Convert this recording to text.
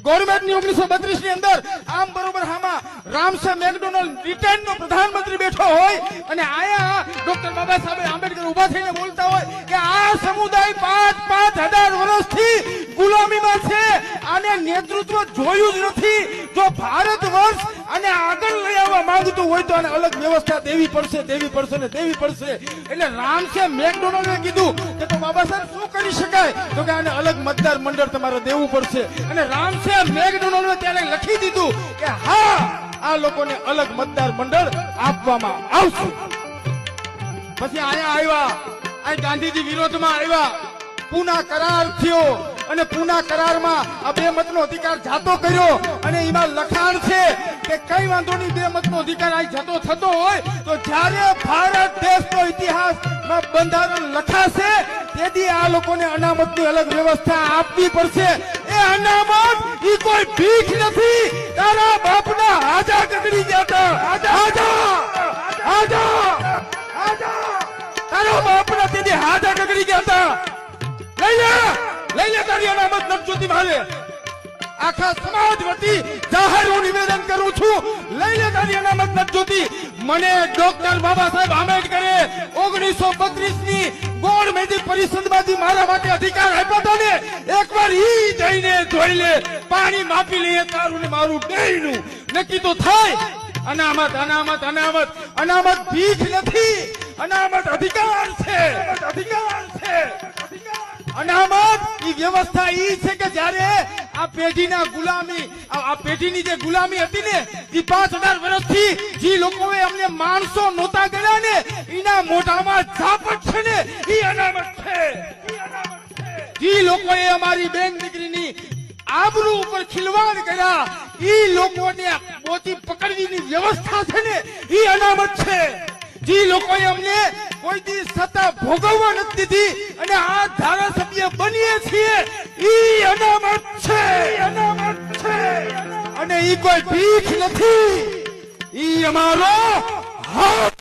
Government ની 1932 ની અંદર આમ બરોબર હામાં રામસે મેકડોનાલ્ડ બ્રિટન નો પ્રધાનમંત્રી બેઠો હોય અને આયા ડોક્ટર બાબા સાહેબ આંબેડકર ઉભા થઈને બોલતા હોય કે આ સમુદાય 5,000 વર્ષથી ગુલામીમાં છે, આને નેતૃત્વ જોયું જ નથી. જો ભારત વર્ષ અને આગળ લઈ આવવા માંગતું હોય તો આને અલગ વ્યવસ્થા દેવી પડશે ને દેવી પડશે. એટલે રામસે મેકડોનાલ્ડે કીધું કે તો બાબા સાહેબ શું કરી શકાય? તો કે આને અલગ મતદાર મંડળ તમારે દેવું પડશે. અને રામસે મેકડોનાલ્ડે ત્યારે લખી દીધું કે હા, આ લોકોને અલગ મતદાર મંડળ આપવામાં આવશે. પછી આયા આવ્યા, આ ગાંધીજી વિરોધમાં આવ્યા, પૂના કરાર થયો અને પૂના કરારમાં આ બે મતનો અધિકાર જાતો કર્યો અને એમાં લખાણ છે કે કઈ વાંધો નહીં, બે મતનો અધિકાર આ જતો થતો હોય તો જ્યારે ભારત દેશનો ઇતિહાસમાં બંધારણ લખાશે તેથી આ લોકોને અનામતની અલગ વ્યવસ્થા આપવી પડશે. એ અનામત ઈ કોઈ ભીખ નથી. તારા બાપના હાજા કકડી જતા, તારા બાપના તેથી હાજા કકડી ગયા હતા. લઈ લે તારી અનામત નથી જોતી મારે. આખા સમાજ વતી જાહેર હું નિવેદન કરું છું, લઈ લે તારી અનામત નથી જોતી. મને ડોક્ટર બાબા સાહેબ આંબેડકરે 1932 ની ગોળ મેજી પરિષદમાંથી મારા માટે અધિકાર આપ્યો હતો ને, એકવાર ઈ જઈને જોઈ લે, પાણી માપી લઈએ તારું ને મારું બેયનું નક્કી તો થાય. અનામત અનામત અનામત અનામત ભીખ નથી, અનામત અધિકાર છે. અનામત ઈ વ્યવસ્થા ઈ છે કે જ્યારે આ પેઢીના ગુલામી, આ પેઢીની જે ગુલામી હતી ને ઈ 5,000 વર્ષથી જે લોકોએ અમને માણસો નહોતા ગણ્યા ને એના મોઢામાં ઝાપટ છે ને ઈ અનામત છે. જે લોકોએ અમારી બેન દીકરીની આબરૂ ઉપર ખિલવાડ કર્યા ઈ લોકોને મોતી પકડવીની વ્યવસ્થા છે ને ઈ અનામત છે. જે લોકોએ અમને કોઈ દી સત્તા ભોગવવા નથી દીધી અને આ ધારાસભ્ય બનીએ છીએ ઈ અનામત છે. અને ઈ કોઈ ભીખ નથી, ઈ અમારો હક